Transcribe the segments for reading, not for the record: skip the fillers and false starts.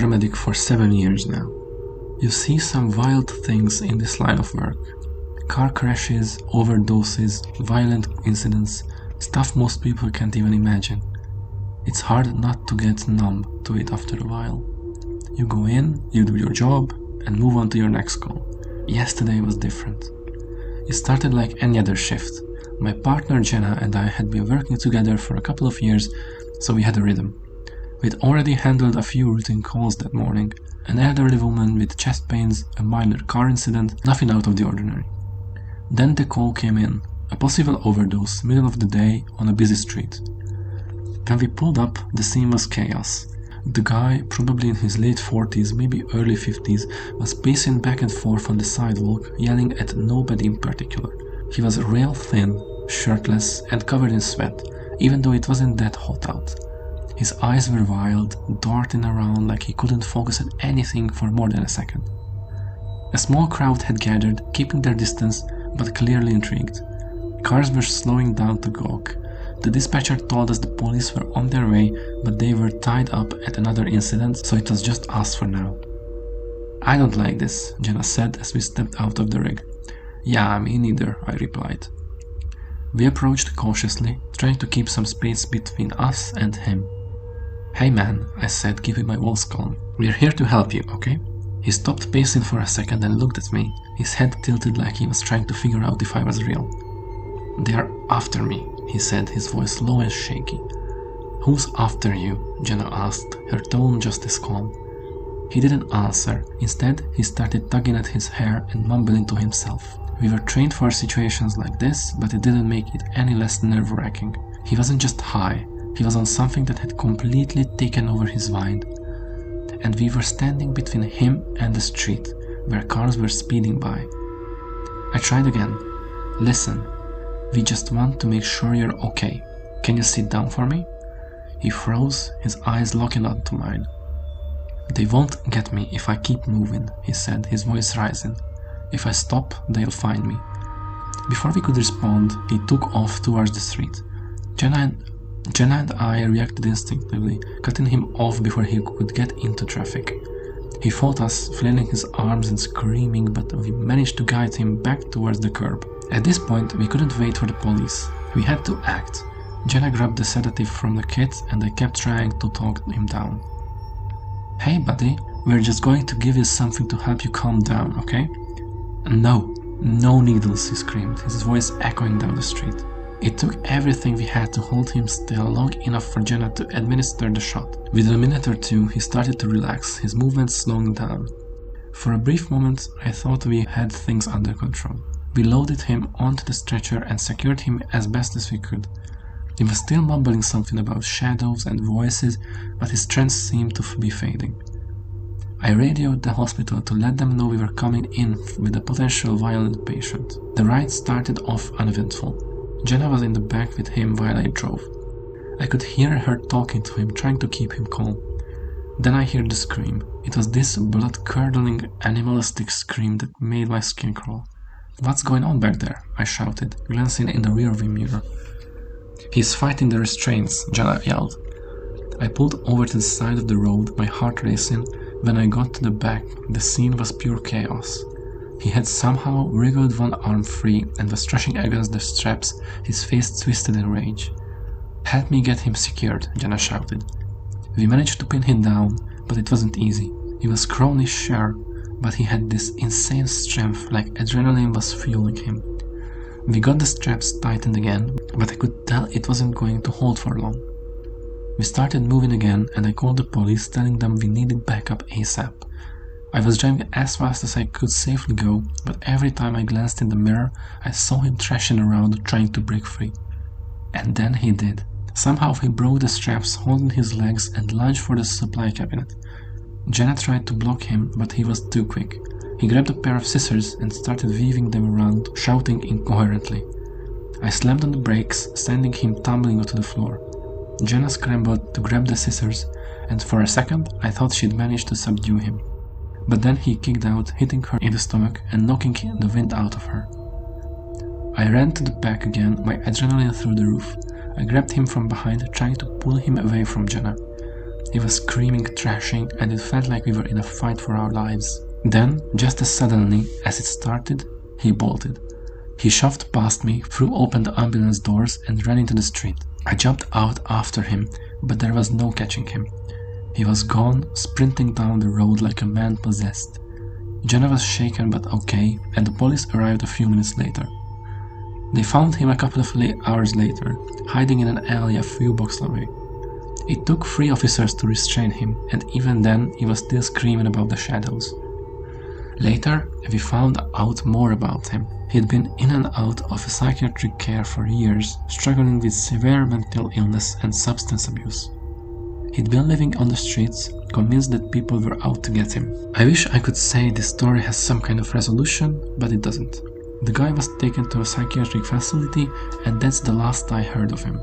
paramedic for 7 years now. You see some wild things in this line of work. Car crashes, overdoses, violent incidents, stuff most people can't even imagine. It's hard not to get numb to it after a while. You go in, you do your job, and move on to your next call. Yesterday was different. It started like any other shift. My partner Jenna and I had been working together for a couple of years, so we had a rhythm. We'd already handled a few routine calls that morning. An elderly woman with chest pains, a minor car incident, nothing out of the ordinary. Then the call came in, a possible overdose, middle of the day, on a busy street. When we pulled up, the scene was chaos. The guy, probably in his late 40s, maybe early 50s, was pacing back and forth on the sidewalk, yelling at nobody in particular. He was real thin, shirtless, and covered in sweat, even though it wasn't that hot out. His eyes were wild, darting around like he couldn't focus on anything for more than a second. A small crowd had gathered, keeping their distance, but clearly intrigued. Cars were slowing down to gawk. The dispatcher told us the police were on their way, but they were tied up at another incident, so it was just us for now. "I don't like this," Jenna said as we stepped out of the rig. "Yeah, me neither," I replied. We approached cautiously, trying to keep some space between us and him. "Hey man," I said, keeping my voice calm. "We're here to help you, okay?" He stopped pacing for a second and looked at me, his head tilted like he was trying to figure out if I was real. "They are after me," he said, his voice low and shaky. "Who's after you?" Jenna asked, her tone just as calm. He didn't answer. Instead, he started tugging at his hair and mumbling to himself. We were trained for situations like this, but it didn't make it any less nerve-wracking. He wasn't just high, he was on something that had completely taken over his mind. And we were standing between him and the street, where cars were speeding by. I tried again. "Listen, we just want to make sure you're okay. Can you sit down for me?" He froze, his eyes locking onto mine. "They won't get me if I keep moving," he said, his voice rising. "If I stop, they'll find me." Before we could respond, he took off towards the street. Jenna and I reacted instinctively, cutting him off before he could get into traffic. He fought us, flailing his arms and screaming, but we managed to guide him back towards the curb. At this point, we couldn't wait for the police. We had to act. Jenna grabbed the sedative from the kit and I kept trying to talk him down. "Hey buddy, we're just going to give you something to help you calm down, okay?" "No, no needles," he screamed, his voice echoing down the street. It took everything we had to hold him still long enough for Jenna to administer the shot. Within a minute or two, he started to relax, his movements slowing down. For a brief moment, I thought we had things under control. We loaded him onto the stretcher and secured him as best as we could. He was still mumbling something about shadows and voices, but his strength seemed to be fading. I radioed the hospital to let them know we were coming in with a potential violent patient. The ride started off uneventful. Jenna was in the back with him while I drove. I could hear her talking to him, trying to keep him calm. Then I heard the scream. It was this blood-curdling, animalistic scream that made my skin crawl. "What's going on back there?" I shouted, glancing in the rearview mirror. "He's fighting the restraints," Jenna yelled. I pulled over to the side of the road, my heart racing. When I got to the back, the scene was pure chaos. He had somehow wriggled one arm free and was thrashing against the straps, his face twisted in rage. "Help me get him secured," Jenna shouted. We managed to pin him down, but it wasn't easy. He was scrawny, sure, but he had this insane strength, like adrenaline was fueling him. We got the straps tightened again, but I could tell it wasn't going to hold for long. We started moving again, and I called the police, telling them we needed backup ASAP. I was driving as fast as I could safely go, but every time I glanced in the mirror, I saw him thrashing around, trying to break free. And then he did. Somehow he broke the straps holding his legs and lunged for the supply cabinet. Jenna tried to block him, but he was too quick. He grabbed a pair of scissors and started weaving them around, shouting incoherently. I slammed on the brakes, sending him tumbling onto the floor. Jenna scrambled to grab the scissors, and for a second I thought she'd managed to subdue him. But then he kicked out, hitting her in the stomach and knocking the wind out of her. I ran to the back again, my adrenaline through the roof. I grabbed him from behind, trying to pull him away from Jenna. He was screaming, thrashing, and it felt like we were in a fight for our lives. Then, just as suddenly as it started, he bolted. He shoved past me, threw open the ambulance doors, and ran into the street. I jumped out after him, but there was no catching him. He was gone, sprinting down the road like a man possessed. Jenna was shaken but okay, and the police arrived a few minutes later. They found him a couple of hours later, hiding in an alley a few blocks away. It took 3 officers to restrain him, and even then he was still screaming about the shadows. Later, we found out more about him. He'd been in and out of psychiatric care for years, struggling with severe mental illness and substance abuse. He'd been living on the streets, convinced that people were out to get him. I wish I could say this story has some kind of resolution, but it doesn't. The guy was taken to a psychiatric facility, and that's the last I heard of him.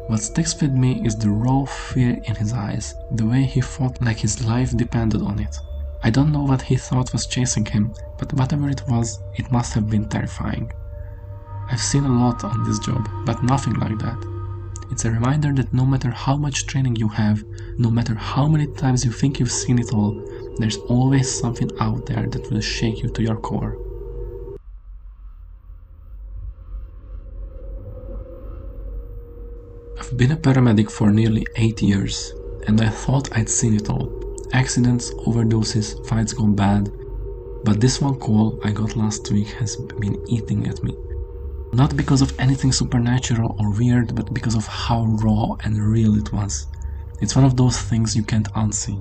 What sticks with me is the raw fear in his eyes, the way he fought like his life depended on it. I don't know what he thought was chasing him, but whatever it was, it must have been terrifying. I've seen a lot on this job, but nothing like that. It's a reminder that no matter how much training you have, no matter how many times you think you've seen it all, there's always something out there that will shake you to your core. I've been a paramedic for nearly 8 years, and I thought I'd seen it all. Accidents, overdoses, fights gone bad. But this one call I got last week has been eating at me. Not because of anything supernatural or weird, but because of how raw and real it was. It's one of those things you can't unsee.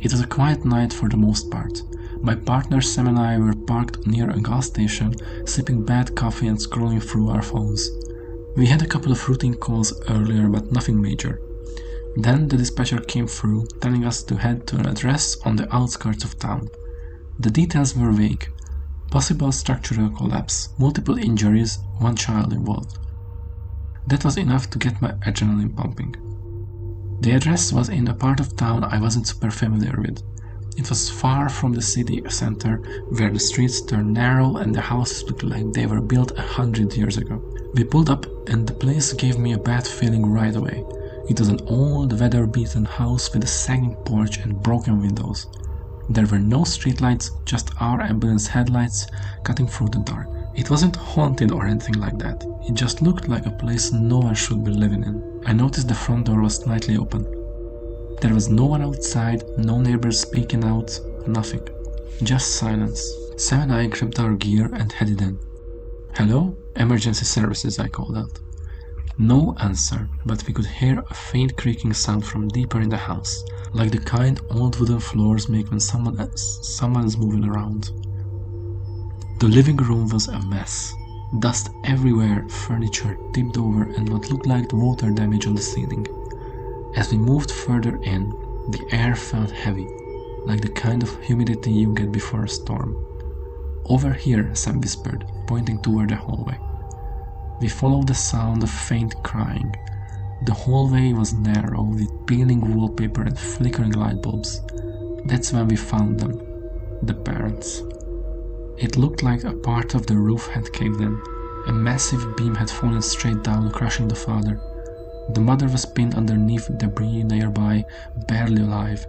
It was a quiet night for the most part. My partner Sam and I were parked near a gas station, sipping bad coffee and scrolling through our phones. We had a couple of routine calls earlier, but nothing major. Then the dispatcher came through, telling us to head to an address on the outskirts of town. The details were vague. Possible structural collapse, multiple injuries, 1 child involved. That was enough to get my adrenaline pumping. The address was in a part of town I wasn't super familiar with. It was far from the city center, where the streets turned narrow and the houses looked like they were built 100 years ago. We pulled up, and the place gave me a bad feeling right away. It was an old, weather-beaten house with a sagging porch and broken windows. There were no streetlights, just our ambulance headlights cutting through the dark. It wasn't haunted or anything like that. It just looked like a place no one should be living in. I noticed the front door was slightly open. There was no one outside, no neighbors speaking out, nothing. Just silence. Sam and I grabbed our gear and headed in. "Hello? Emergency services," I called out. No answer, but we could hear a faint creaking sound from deeper in the house, like the kind old wooden floors make when someone is moving around. The living room was a mess. Dust everywhere, furniture tipped over, and what looked like water damage on the ceiling. As we moved further in, the air felt heavy, like the kind of humidity you get before a storm. "Over here," Sam whispered, pointing toward the hallway. We followed the sound of faint crying. The hallway was narrow, with peeling wallpaper and flickering light bulbs. That's when we found them, the parents. It looked like a part of the roof had caved in. A massive beam had fallen straight down, crushing the father. The mother was pinned underneath debris nearby, barely alive.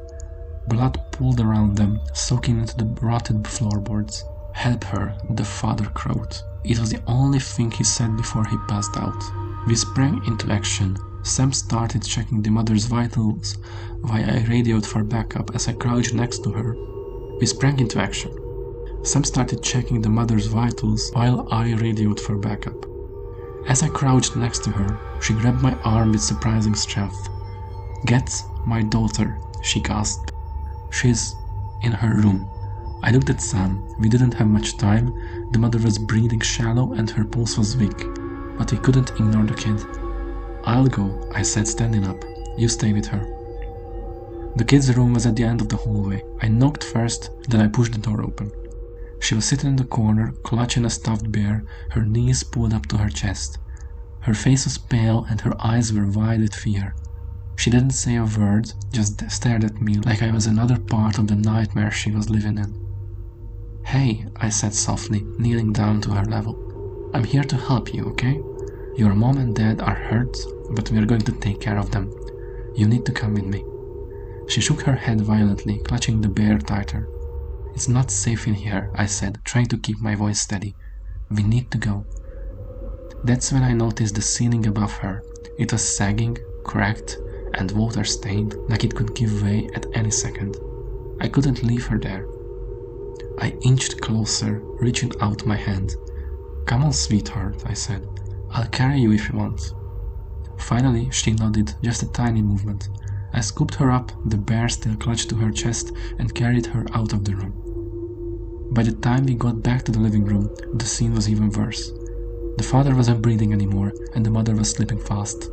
Blood pooled around them, soaking into the rotted floorboards. "Help her," the father crowed. It was the only thing he said before he passed out. We sprang into action. Sam started checking the mother's vitals while I radioed for backup as I crouched next to her. We sprang into action. Sam started checking the mother's vitals while I radioed for backup. As I crouched next to her, she grabbed my arm with surprising strength. "Get my daughter," she gasped. "She's in her room." I looked at Sam. We didn't have much time. The mother was breathing shallow and her pulse was weak, but we couldn't ignore the kid. "I'll go," I said, standing up. "You stay with her." The kid's room was at the end of the hallway. I knocked first, then I pushed the door open. She was sitting in the corner, clutching a stuffed bear, her knees pulled up to her chest. Her face was pale and her eyes were wide with fear. She didn't say a word, just stared at me like I was another part of the nightmare she was living in. "Hey," I said softly, kneeling down to her level. "I'm here to help you, okay? Your mom and dad are hurt, but we are going to take care of them. You need to come with me. She shook her head violently, clutching the bear tighter. It's not safe in here, I said, trying to keep my voice steady. We need to go. That's when I noticed the ceiling above her. It was sagging, cracked, and water-stained, like it could give way at any second. I couldn't leave her there. I inched closer, reaching out my hand. Come on, sweetheart, I said. I'll carry you if you want. Finally, she nodded, just a tiny movement. I scooped her up, the bear still clutched to her chest, and carried her out of the room. By the time we got back to the living room, the scene was even worse. The father wasn't breathing anymore, and the mother was sleeping fast.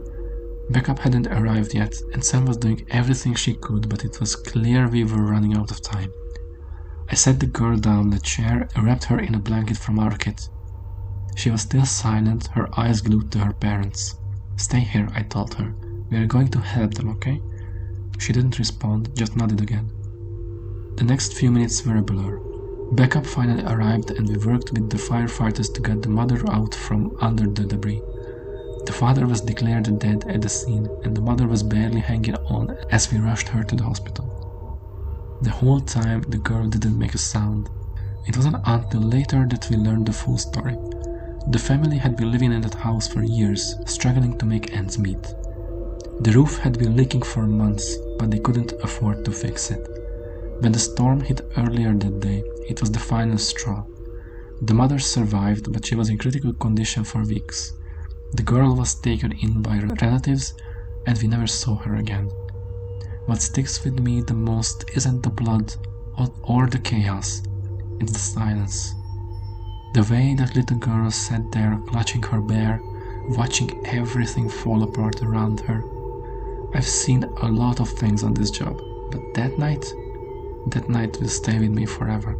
Backup hadn't arrived yet, and Sam was doing everything she could, but it was clear we were running out of time. I set the girl down in a chair and wrapped her in a blanket from our kit. She was still silent, her eyes glued to her parents. Stay here, I told her. We are going to help them, okay? She didn't respond, just nodded again. The next few minutes were a blur. Backup finally arrived and we worked with the firefighters to get the mother out from under the debris. The father was declared dead at the scene and the mother was barely hanging on as we rushed her to the hospital. The whole time the girl didn't make a sound. It wasn't until later that we learned the full story. The family had been living in that house for years, struggling to make ends meet. The roof had been leaking for months, but they couldn't afford to fix it. When the storm hit earlier that day, it was the final straw. The mother survived, but she was in critical condition for weeks. The girl was taken in by relatives, and we never saw her again. What sticks with me the most isn't the blood or the chaos, it's the silence. The way that little girl sat there clutching her bear, watching everything fall apart around her. I've seen a lot of things on this job, but that night will stay with me forever.